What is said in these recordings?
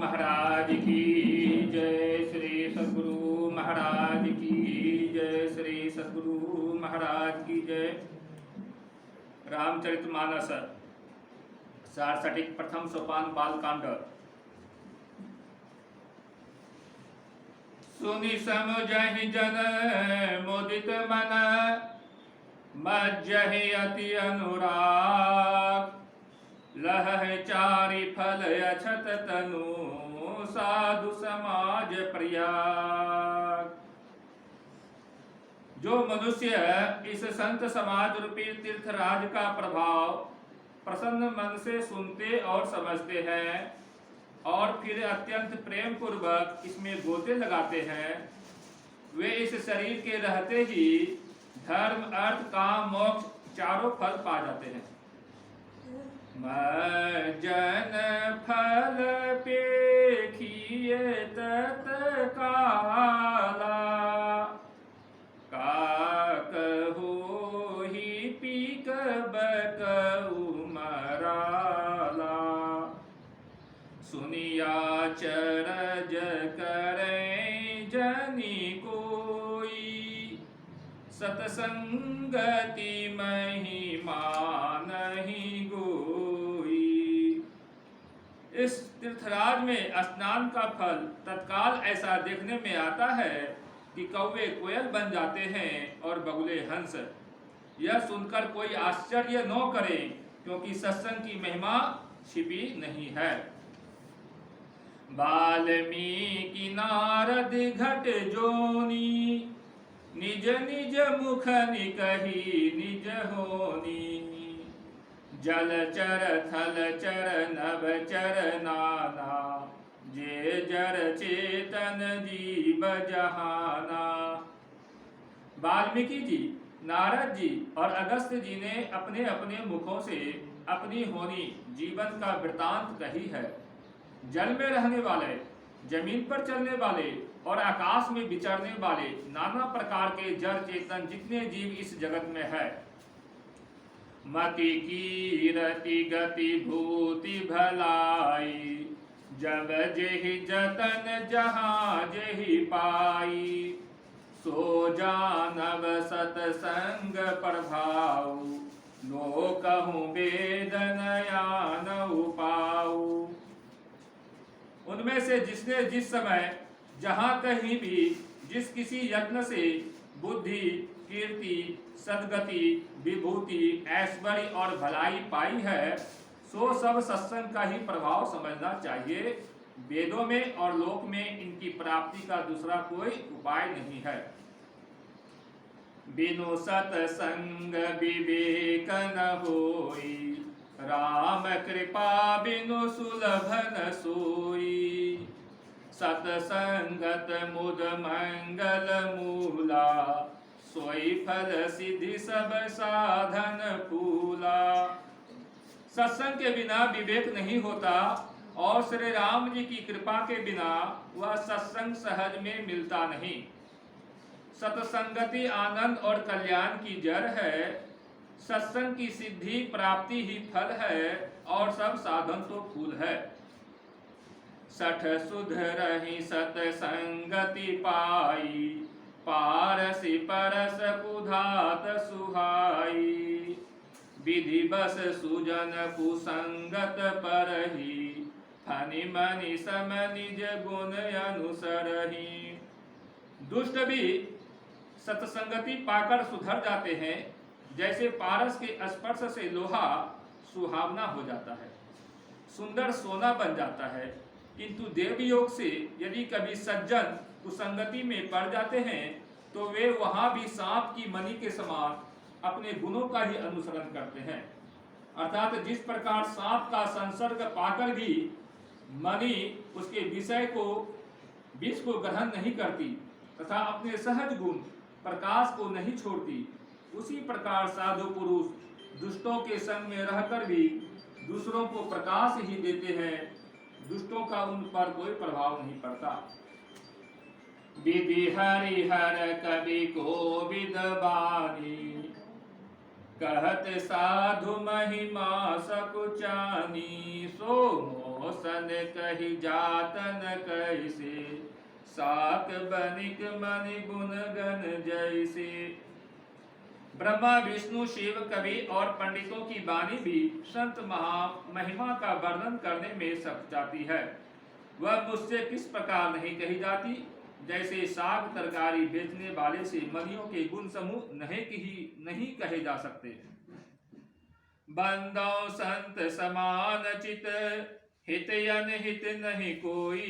महाराज की जय। श्री सद्गुरु महाराज की जय। श्री सद्गुरु महाराज की जय। रामचरितमानस सारसठिक प्रथम सोपान बालकांड। सुनि समझहि जन मोदित मन, मज्जहि अति अनुराग। लहहि चारि फल अछत तनु, साधु समाज प्रयाग। जो मनुष्य इस संत समाज रूपी तीर्थराज का प्रभाव प्रसन्न मन से सुनते और समझते हैं और फिर अत्यंत प्रेम पूर्वक इसमें गोते लगाते हैं, वे इस शरीर के रहते ही धर्म अर्थ काम मोक्ष चारों फल पा जाते हैं। मज्जन फल पेखिए तत्काला, काकहो ही पीक बकऊ मराला। सुनिया चरज करें जनि कोई, सतसंगति महिमा नहीं गोई। इस तीर्थराज में स्नान का फल तत्काल ऐसा देखने में आता है कि कौवे कोयल बन जाते हैं और बगुले हंस। यह सुनकर कोई आश्चर्य न करे, क्योंकि सत्संग की महिमा छिपी नहीं है। वाल्मीकि नारद घट जोनी, निज निज मुख निकही निज होनी। जलचर थलचर नभचर नाना, जे जर चेतन जीव जहाना। वाल्मीकि जी, नारद जी और अगस्त्य जी ने अपने अपने मुखों से अपनी होनी जीवन का वृतांत कही है। जल में रहने वाले, जमीन पर चलने वाले और आकाश में विचरने वाले नाना प्रकार के जड़ चेतन जितने जीव इस जगत में है, मति कीरति गति भूति भलाई। जब जेहि जतन जहाँ जेहि पाई, सो जानव सतसंग प्रभाऊ। लो कहूँ वेद नया पाऊ। उनमें से जिसने जिस समय जहाँ कहीं भी जिस किसी यत्न से बुद्धि, कीर्ति, सद्गति, विभूति, ऐश्वर्य और भलाई पाई है, सो सब सत्संग का ही प्रभाव समझना चाहिए। वेदों में और लोक में इनकी प्राप्ति का दूसरा कोई उपाय नहीं है। बिनु सतसंग विवेक न होई, राम कृपा बिनु सुलभ न सोई। सतसंगत मुद मंगल मूला, सोई फल सिद्धि सब साधन फूला। सत्संग के बिना विवेक नहीं होता और श्री राम जी की कृपा के बिना वह सत्संग सहज में मिलता नहीं। सतसंगति आनंद और कल्याण की जड़ है। सत्संग की सिद्धि प्राप्ति ही फल है और सब साधन तो फूल है। सठ सुध रही सतसंगति पाई, पारसी परस कुधात सुहाई। विधि बस सुजन कुसंगत परही, फनि मनि सम निज गुण अनुसरही। दुष्ट भी सतसंगति पाकर सुधर जाते हैं, जैसे पारस के स्पर्श से लोहा सुहावना हो जाता है, सुंदर सोना बन जाता है। किंतु देव योग से यदि कभी सज्जन कुसंगति में पड़ जाते हैं, तो वे वहां भी सांप की मणि के समान अपने गुणों का ही अनुसरण करते हैं। अर्थात जिस प्रकार सांप का संसर्ग पाकर भी मणि उसके विषय को, विष को ग्रहण नहीं करती तथा अपने सहज गुण प्रकाश को नहीं छोड़ती, उसी प्रकार साधु पुरुष दुष्टों के संग में रहकर भी दूसरों को प्रकाश ही देते हैं। दुष्टों का उन पर कोई प्रभाव नहीं पड़ता। विधि हरिहर कवि को विदवानी, कहत साधु महिमा सकुचानी। सो सन कही जातन कैसे, साक बनिक मनि गुण गण जैसे। ब्रह्मा विष्णु शिव कवि और पंडितों की वाणी भी संत महा महिमा का वर्णन करने में सक जाती है। वह मुझसे किस प्रकार नहीं कही जाती, जैसे साग तरकारी बेचने वाले से मनियों के गुण समूह नहीं कहे जा सकते। बंदो संत समान चित, हित अनहित नहीं कोई,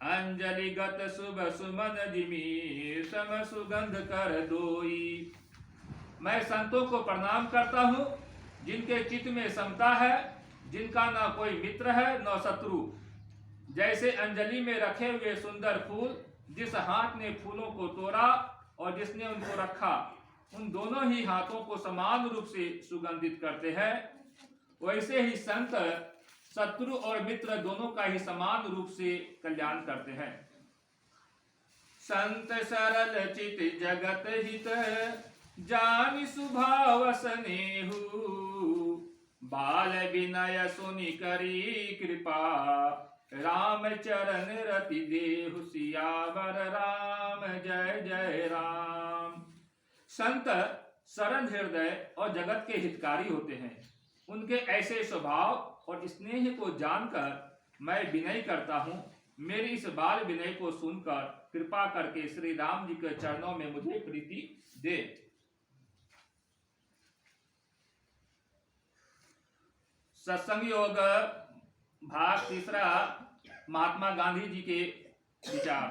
अंजलि गत शुभ सुमन जिमी, सम सुगंध कर दोई। मैं संतों को प्रणाम करता हूँ जिनके चित्त में समता है, जिनका न कोई मित्र है न शत्रु। जैसे अंजलि में रखे हुए सुंदर फूल, जिस हाथ ने फूलों को तोड़ा और जिसने उनको रखा, उन दोनों ही हाथों को समान रूप से सुगंधित करते हैं, वैसे ही संत शत्रु और मित्र दोनों का ही समान रूप से कल्याण करते हैं। संत सरल चित जगत हित, जानि स्वभाव स्नेहु, बाल विनय सुनि करी कृपा, राम चरण रति देहु, सियावर राम जय जय राम। संत सरल हृदय और जगत के हितकारी होते हैं। उनके ऐसे स्वभाव और स्नेह को जानकर मैं विनय करता हूँ। मेरी इस बाल विनय को सुनकर कृपा करके श्री राम जी के चरणों में मुझे प्रीति दे। सत्संग योग भाग तीसरा, महात्मा गांधी जी के विचार।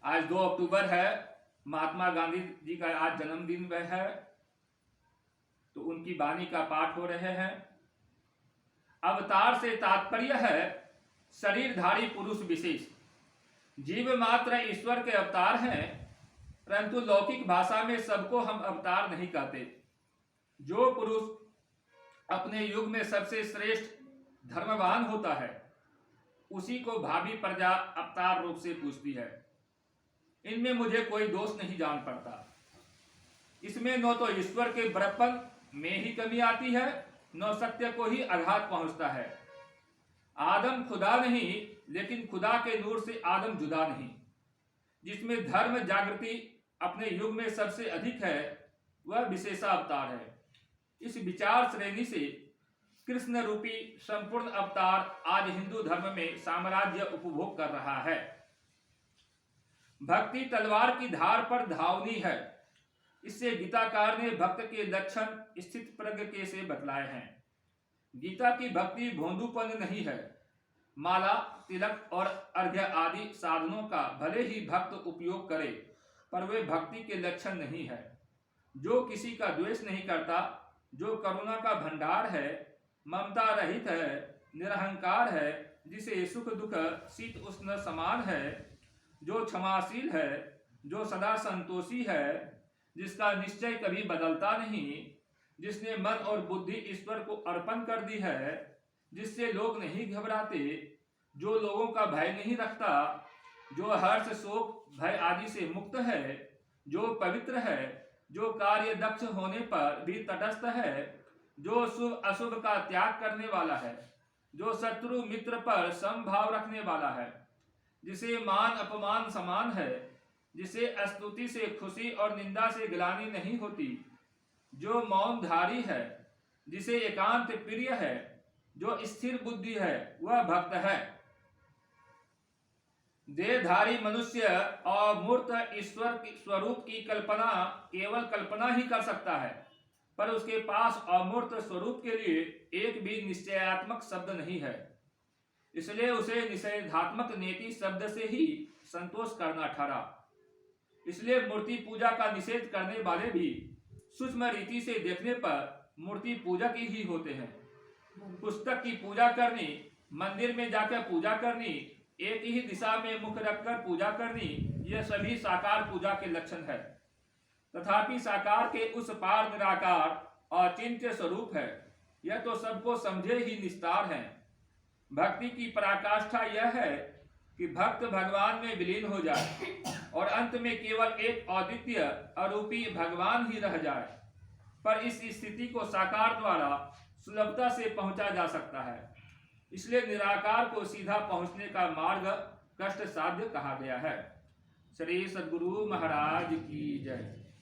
आज 2 अक्टूबर है, महात्मा गांधी जी का आज जन्मदिन है, तो उनकी वाणी का पाठ हो रहे हैं। अवतार से तात्पर्य है शरीरधारी पुरुष विशेष। जीव मात्र ईश्वर के अवतार हैं, परंतु लौकिक भाषा में सबको हम अवतार नहीं कहते। जो पुरुष अपने युग में सबसे श्रेष्ठ धर्मवान होता है, उसी को भावी प्रजा अवतार रूप से पूछती है। इनमें मुझे कोई दोष नहीं जान पड़ता। इसमें न तो ईश्वर के बड़प्पन में ही कमी आती है, न सत्य को ही आघात पहुंचता है। आदम खुदा नहीं, लेकिन खुदा के नूर से आदम जुदा नहीं। जिसमें धर्म जागृति अपने युग में सबसे अधिक है, वह विशेषावतार है। इस विचार श्रेणी से कृष्ण रूपी संपूर्ण अवतार आज हिंदू धर्म में साम्राज्य उपभोग कर रहा है। भक्ति तलवार की धार पर धावनी है। इससे गीताकार ने भक्त के लक्षण स्थित प्रज्ञ के से बतलाए हैं। गीता की भक्ति भोंदूपन नहीं है। माला, तिलक और अर्घ्य आदि साधनों का भले ही भक्त उपयोग करे, पर वे भक्ति के लक्षण नहीं है। जो किसी का द्वेष नहीं करता, जो करुणा का भंडार है, ममता रहित है, निरहंकार है, जिसे सुख दुख शीत उष्ण समान है, जो क्षमाशील है, जो सदा संतोषी है, जिसका निश्चय कभी बदलता नहीं, जिसने मन और बुद्धि ईश्वर को अर्पण कर दी है, जिससे लोग नहीं घबराते, जो लोगों का भय नहीं रखता, जो हर्ष शोक भय आदि से मुक्त है, जो पवित्र है, जो कार्य दक्ष होने पर भी तटस्थ है, जो शुभ अशुभ का त्याग करने वाला है, जो शत्रु मित्र पर समभाव रखने वाला है, जिसे मान अपमान समान है, जिसे स्तुति से खुशी और निंदा से गिलानी नहीं होती, जो मौनधारी है, जिसे एकांत प्रिय है, जो स्थिर बुद्धि है, वह भक्त है। देहधारी मनुष्य अमूर्त ईश्वर स्वरूप की कल्पना केवल कल्पना ही कर सकता है, पर उसके पास अमूर्त स्वरूप के लिए एक भी निश्चयात्मक शब्द नहीं है। इसलिए उसे निषेधात्मक नेति शब्द से ही संतोष करना ठहरा। इसलिए मूर्ति पूजा का निषेध करने वाले भी सूक्ष्म रीति से देखने पर मूर्ति पूजक ही होते हैं। पुस्तक की पूजा करनी, मंदिर में जाकर पूजा करनी, एक ही दिशा में मुख रखकर पूजा करनी, यह सभी साकार पूजा के लक्षण है। तथापि साकार के उस पार निराकार अचिंत्य स्वरूप है, यह तो सबको समझे ही निस्तार है। भक्ति की पराकाष्ठा यह है कि भक्त भगवान में विलीन हो जाए और अंत में केवल एक अद्वितीय अरूपी भगवान ही रह जाए। पर इस स्थिति को साकार द्वारा सुलभता से पहुंचा जा सकता है। इसलिए निराकार को सीधा पहुंचने का मार्ग कष्ट साध्य कहा गया है। श्री सद्गुरु महाराज की जय।